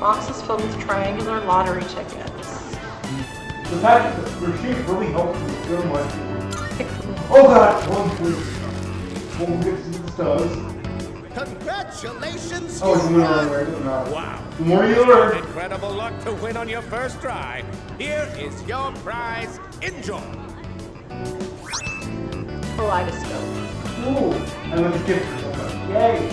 Box is filled with triangular lottery tickets. the fact that the machine really helps me so much. Oh god, one please. One gets this does. Congratulations, Oh, it's you moving won. on right now. Wow. The more you learn. Incredible luck to win on your first try. Here is your prize. Enjoy. Kaleidoscope. Ooh, and then a gift for someone. Yay!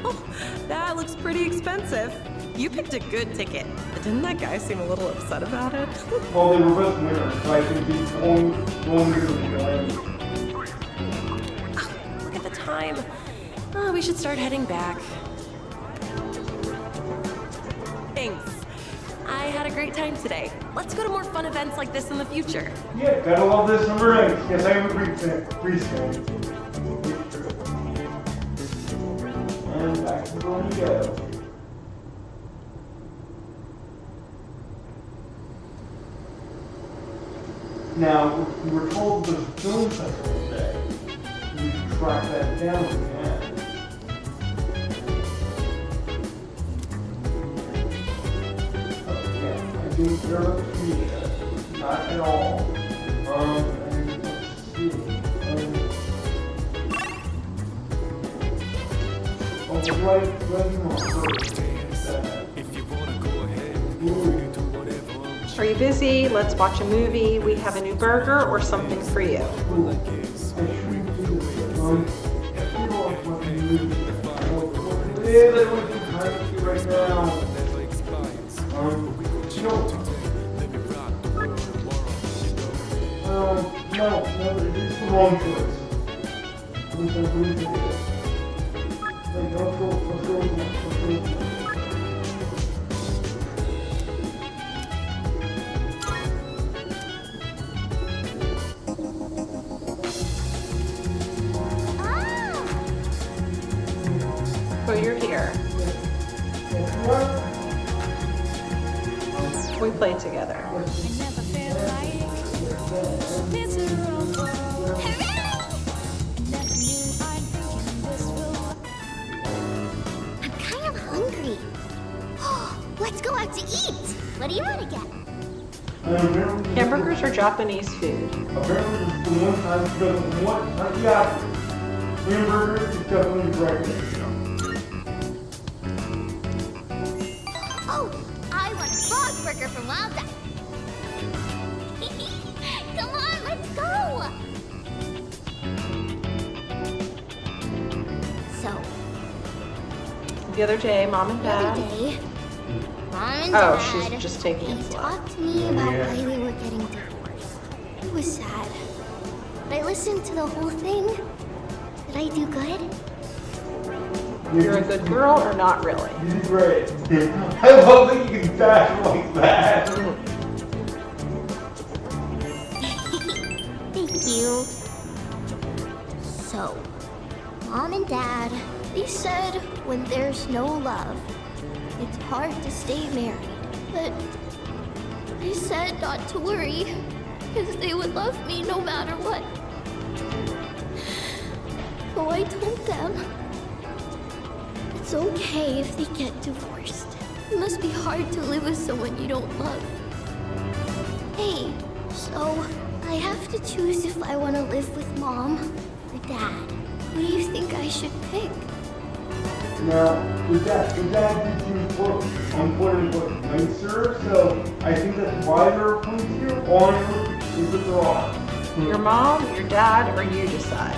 Oh, that looks pretty expensive. You picked a good ticket. But didn't that guy seem a little upset about it? Well, they were both winners, so I think the only winner was the Look at the time. Oh, we should start heading back. Thanks. I had a great time today. Let's go to more fun events like this in the future. Yeah, gotta love this number 8. Yes, I am a Greek fan. And back to where we go. Now, we were told the film festival today. We should track that down if we can. Oh, yeah, I think they're up to me. Not at all. And let's see. Oh, right Are you busy? Let's watch a movie. We have a new burger or something for you. right now. No, it's the wrong choice. Let's go. So you're here. We play together. I'm kind of hungry. Let's go out to eat. What do you want to get? Hamburgers or Japanese food? Apparently, this is the one time she doesn't want takoyaki. Hamburgers is definitely breakfast. Oh, I want a frog burger from Wild Duck. Come on, let's go. So, The other day, Mom and the other Dad. day, Mom and Oh, Dad, she's just taking it they slow. talked to me about why we were getting divorced. It was sad. But I listened to the whole thing. Did I do good? You're a good girl or not really? You did great. I love that you can dash like that. Thank you. So, Mom and Dad, they said when there's no love, it's hard to stay married. But they said not to worry, because they would love me no matter what. So I told them, it's okay if they get divorced. It must be hard to live with someone you don't love. Hey, so I have to choose if I want to live with Mom or Dad. Who do you think I should pick? Now, the dad did seem quote unquote nicer, so I think that's why there are points here. All I know is that there are. Your mom, your dad, or you decide.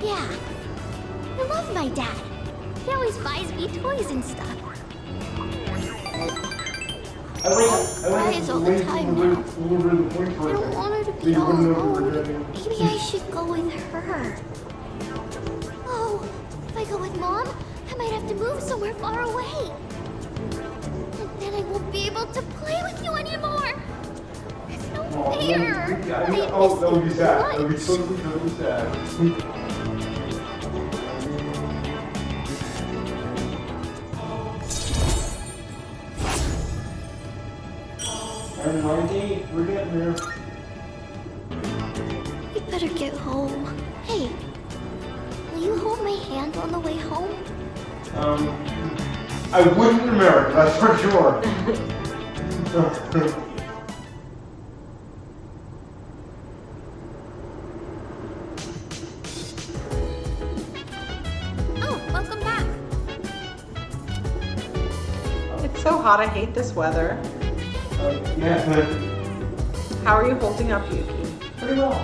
Yeah, I love my dad. always buys me toys and stuff. I like Cries all the time now. I don't want her to be all alone. Maybe I should go with her. Oh, if I go with Mom, I might have to move somewhere far away. And then I won't be able to play with you anymore. It's no fair. Oh, that would be sad. That would be totally sad. And 98, we're getting there. We better get home. Hey, will you hold my hand on the way home? I wouldn't in America, that's for sure. Oh, welcome back. It's so hot, I hate this weather. Yeah. How are you holding up, Yuki? Pretty well.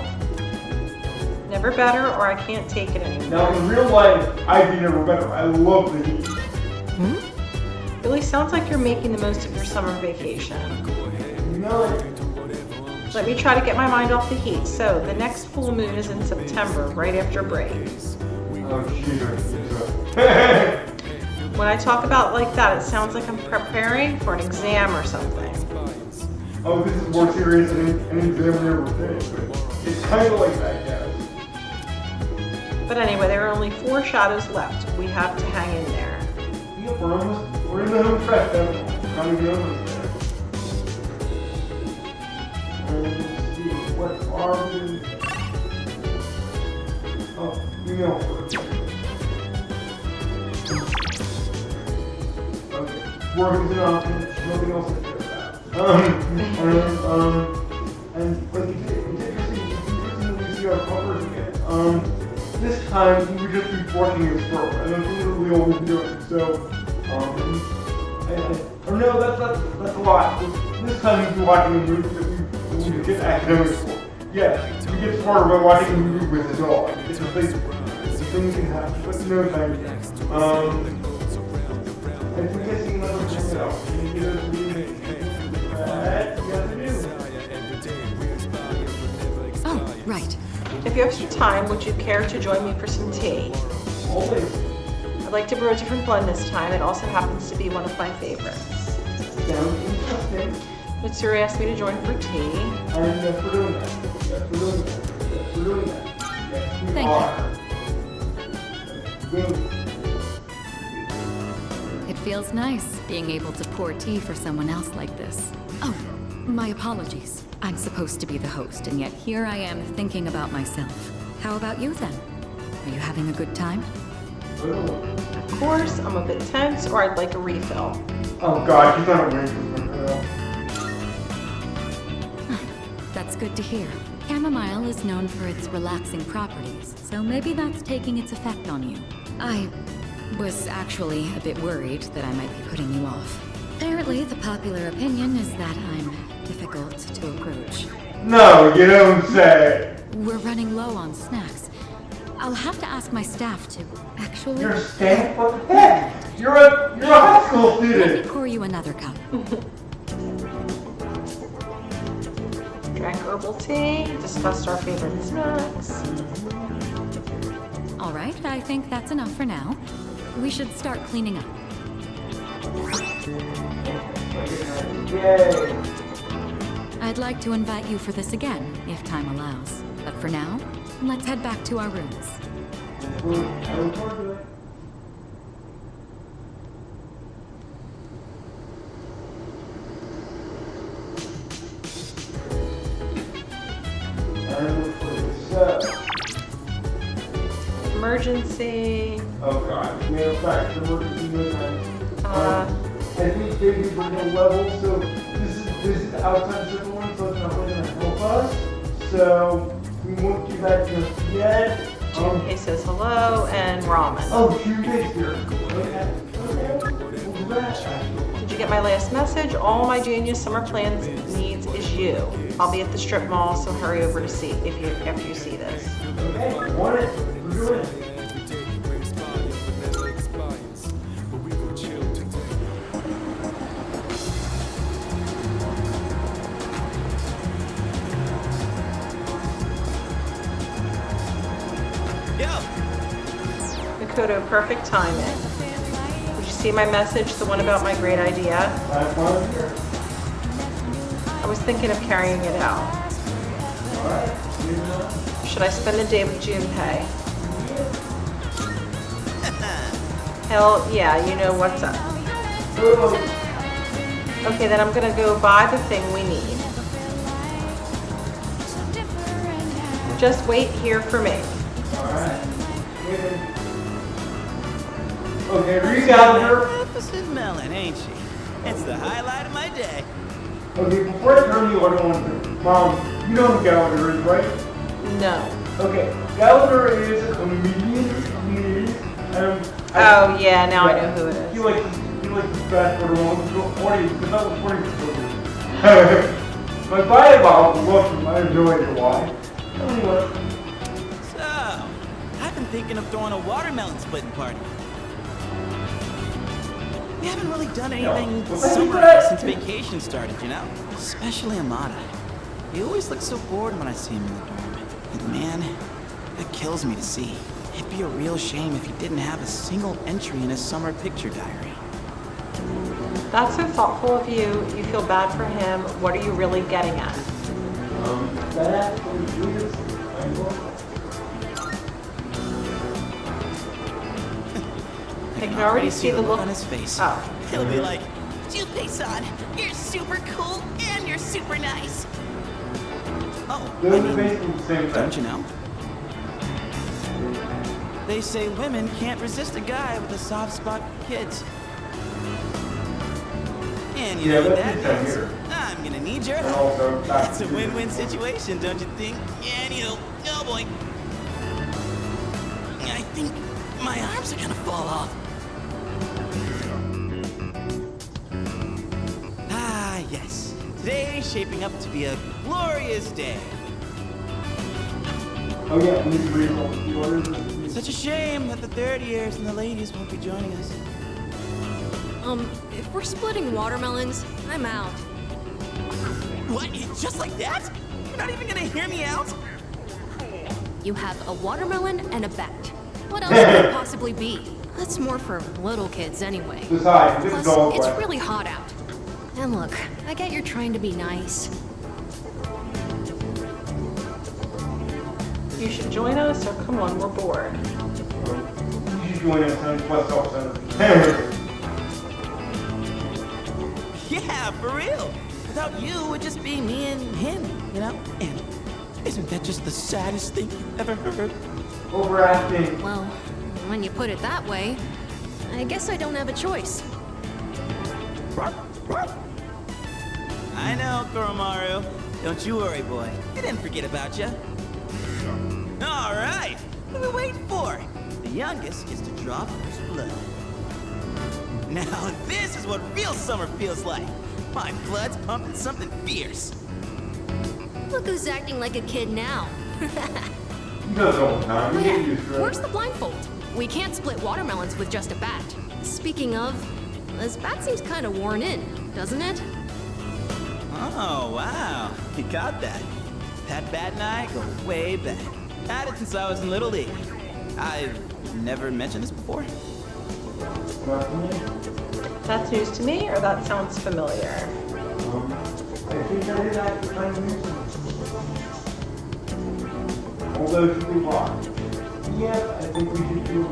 Never better, or I can't take it anymore? Now, in real life, I'd be never better. I love the heat. Really sounds like you're making the most of your summer vacation. No. Let me try to get my mind off the heat. So, the next full moon is in September, right after break. Oh, shoot. When I talk about like that, it sounds like I'm preparing for an exam or something. Oh, this is more serious than any exam we ever finished, but it's kind of like that, yes. But anyway, there are only 4 shadows left. We have to hang in there. Yep, we're in the home stretch, though. Not even almost there. And let's see, what are we? Oh, email first. Okay, work is an option. Nothing else to care about. And like it's interesting that we see our covers again. This time we would just be forcing his throat, and that's literally all we're doing. So, or no, that's a lot. This time we'd be watching a movie that we get academics for. Yes, we get smarter by watching a movie with a dog. It's a thing can happen, but no thank you. And if we get seen another check it out. Oh, right. If you have some time, would you care to join me for some tea? Always. I'd like to brew a different blend this time. It also happens to be one of my favorites. Sounds interesting. Mitsuru asked me to join for tea. And yes, we're doing that. Yes, we're doing that. Yes, we're doing that. Yes, we Thank are. Good. It feels nice being able to pour tea for someone else like this. Oh, my apologies. I'm supposed to be the host, and yet here I am thinking about myself. How about you then? Are you having a good time? Of course, I'm a bit tense, or I'd like a refill. Oh God, she's not a racist. That's good to hear. Chamomile is known for its relaxing properties, so maybe that's taking its effect on you. I was actually a bit worried that I might be putting you off. Apparently, the popular opinion is that I'm difficult to approach. No, you don't say. We're running low on snacks. I'll have to ask my staff to actually... Your staff? What the heck? You're a high school Let me student. pour you another cup. Drank herbal tea, discussed our favorite snacks. All right, I think that's enough for now. We should start cleaning up. Yay. I'd like to invite you for this again, if time allows. But for now, let's head back to our rooms. I look forward to it. Emergency. Oh God, we have facts. Emergency no time. I think maybe we're gonna level, so this is outside Civil War, so it's not really gonna help us. So we won't do that just yet. Junpei says hello, and ramen. Oh, Junpei's here. Okay. We'll do that. Did you get my last message? All my genius summer plans needs is you. I'll be at the strip mall, so hurry over to see after you see this. Okay, want it. We're doing it. Makoto, perfect timing. Did you see my message, the one about my great idea? I was thinking of carrying it out. Should I spend a day with Junpei? Hell yeah, you know what's up. Okay, then I'm gonna go buy the thing we need. Just wait here for me. Alright. Okay, read out here. Magnificent melon, ain't she? It's the highlight of my day. Okay, before I turn you over to Mom, you know who Gallagher is, right? No. Okay, Gallagher is a comedian. Oh yeah, now I know who it is. He likes the best for the one because that was 40 My Bible look, I have no idea why. Anyway. So, I've been thinking of throwing a watermelon splitting party. We haven't really done anything summer since vacation started, you know? Especially Amada. He always looks so bored when I see him in the dorm. And man, that kills me to see. It'd be a real shame if he didn't have a single entry in his summer picture diary. That's so thoughtful of you. You feel bad for him. What are you really getting at? That I can already see the look on his face. Oh. He'll be like, Junpei-san, you're super cool and you're super nice. Oh, don't you know? They say women can't resist a guy with a soft spot for kids. And you know what that means? I'm gonna need your help. It's a win-win situation, don't you think? And you, oh boy. I think my arms are gonna fall off. Ah, yes. Today's shaping up to be a glorious day. Oh yeah, we need to read all the orders. Such a shame that the third years and the ladies won't be joining us. If we're splitting watermelons, I'm out. What? Just like that? You're not even gonna hear me out? You have a watermelon and a bat. What else could it possibly be? That's more for little kids anyway. Besides, this is all Plus, it's wet. really hot out. And look, I get you're trying to be nice. You should join us, or come on, we're bored. You should join us on West Elk Center. Yeah, for real. Without you, it would just be me and him, you know? And isn't that just the saddest thing you've ever heard? Overacting. Well, when you put it that way, I guess I don't have a choice. I know, Koromaru. Don't you worry, boy. I didn't forget about you. All right. What are we waiting for? The youngest is to draw first blood. Now, this is what real summer feels like. My blood's pumping something fierce. Look who's acting like a kid now. He does it all the time. Oh, You get yeah. used to it. Where's the blindfold? We can't split watermelons with just a bat. Speaking of, this bat seems kind of worn in, doesn't it? Oh, wow. You got that. That bat and I go way back. Had it since I was in Little League. I've never mentioned this before. That's news to me, or that sounds familiar? I think that is actually kind of news. Although it should be blocked. Yeah, I think we should do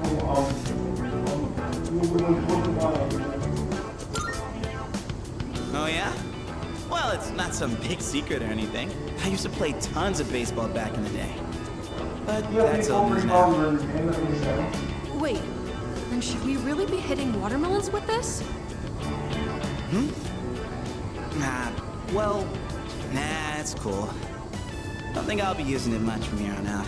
Oh, yeah? Well, it's not some big secret or anything. I used to play tons of baseball back in the day. But that's old news now. Wait, then should we really be hitting watermelons with this? Well, nah, it's cool. Don't think I'll be using it much from here on out.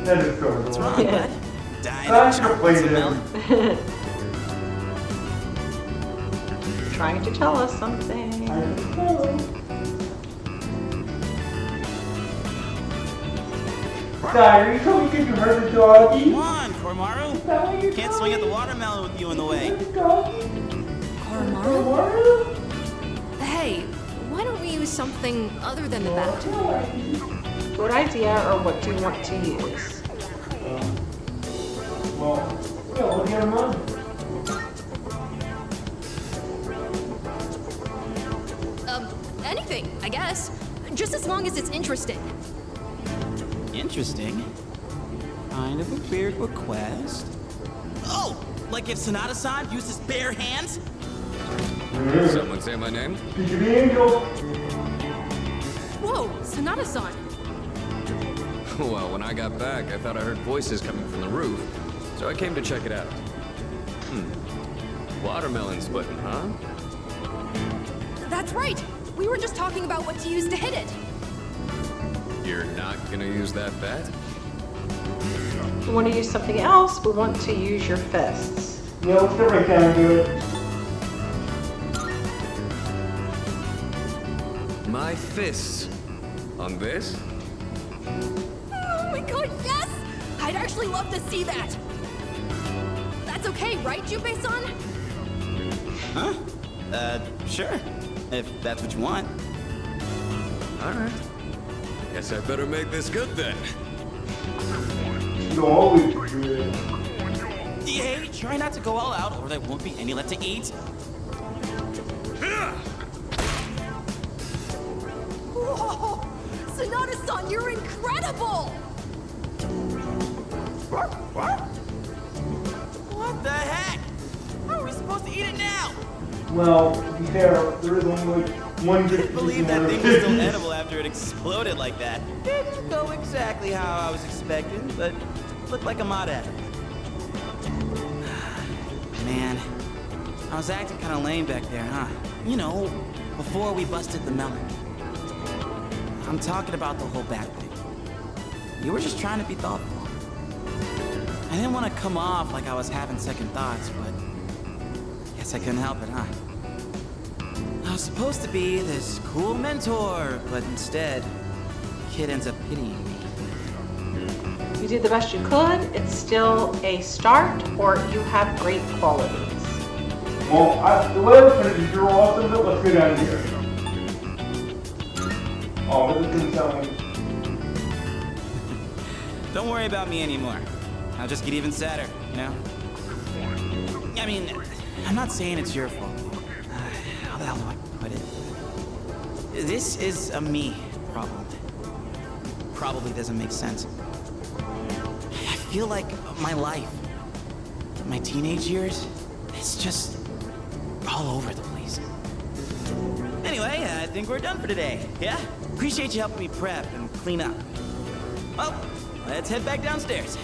That is so What's annoying. wrong, bud? Dying I of should have played chocolate it. melon? Trying to tell us something. Diary, so we can hurt the doggy. Come on, Koromaru. Can't swing at the watermelon with you in the way. Koromaru? Hey, why don't we use something other than the bat. Good idea, or what do you want to use? Well, yeah, what do you have in mind? Anything, I guess. Just as long as it's interesting. Interesting. Kind of a weird request. Oh, like if Sonata-san used his bare hands? Someone say my name? Peter the Angel. Whoa, Sonata-san. Well, when I got back, I thought I heard voices coming from the roof, so I came to check it out. Watermelon splitting, huh? That's right. We were just talking about what to use to hit it. You're not gonna use that bat? If you want to use something else, we want to use your fists. Yeah, let's get right down to it. My fists. On this? Oh my god, yes! I'd actually love to see that. That's okay, right, Junpei-san? Huh? Sure. If that's what you want. Alright. Guess I better make this good then. You always do it. Hey, try not to go all out or there won't be any left to eat. Whoa! Sonata-san, you're incredible! What the heck? How are we supposed to eat it now? Well, to be fair, there is only like one good I believe that thing was still edible after it exploded like that. Didn't go exactly how I was expecting, but looked like a mod at it. Man, I was acting kind of lame back there, huh? You know, before we busted the melon. I'm talking about the whole bat thing. You were just trying to be thoughtful. I didn't want to come off like I was having second thoughts, but guess I couldn't help it, huh? I was supposed to be this cool mentor, but instead, the kid ends up pitying me. You did the best you could. It's still a start, or you have great qualities. Well, the way I look at it is you're awesome, but let's get out of here. Oh, this doesn't sound like... Don't worry about me anymore. I'll just get even sadder, you know? I mean, I'm not saying it's your fault. How the hell do I put it? This is a me problem. Probably doesn't make sense. I feel like my life, my teenage years, it's just all over the place. Anyway, I think we're done for today, yeah? Appreciate you helping me prep and clean up. Well, let's head back downstairs.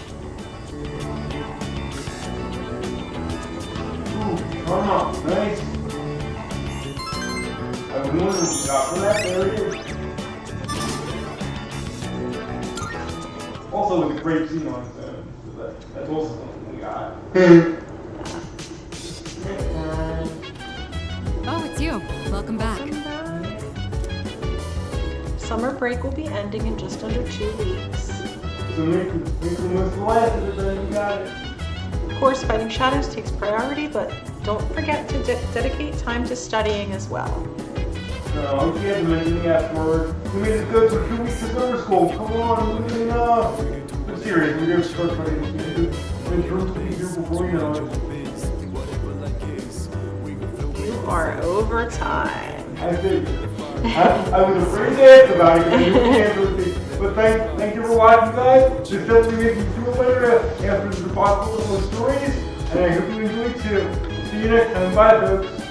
Come on, nice. I was wondering what you got for that. There it is. Also, with a great scene on it, so that's also something we got. Oh, it's you. Welcome back. Summer break will be ending in just under 2 weeks. So make the most life of it, then you got it. Of course, Fighting Shadows takes priority, but don't forget to dedicate time to studying as well. No, she had to mention me afterward. We made it good for 2 weeks of summer school. Come on, I'm serious. We're gonna start fighting. We're going to be here before you know it. You are over time. I did. I was afraid to ask about it because I knew the answer would be. But thank you for watching, guys. This definitely made me feel better after the possible little stories, and I hope you enjoyed too. See you next time. Bye, folks.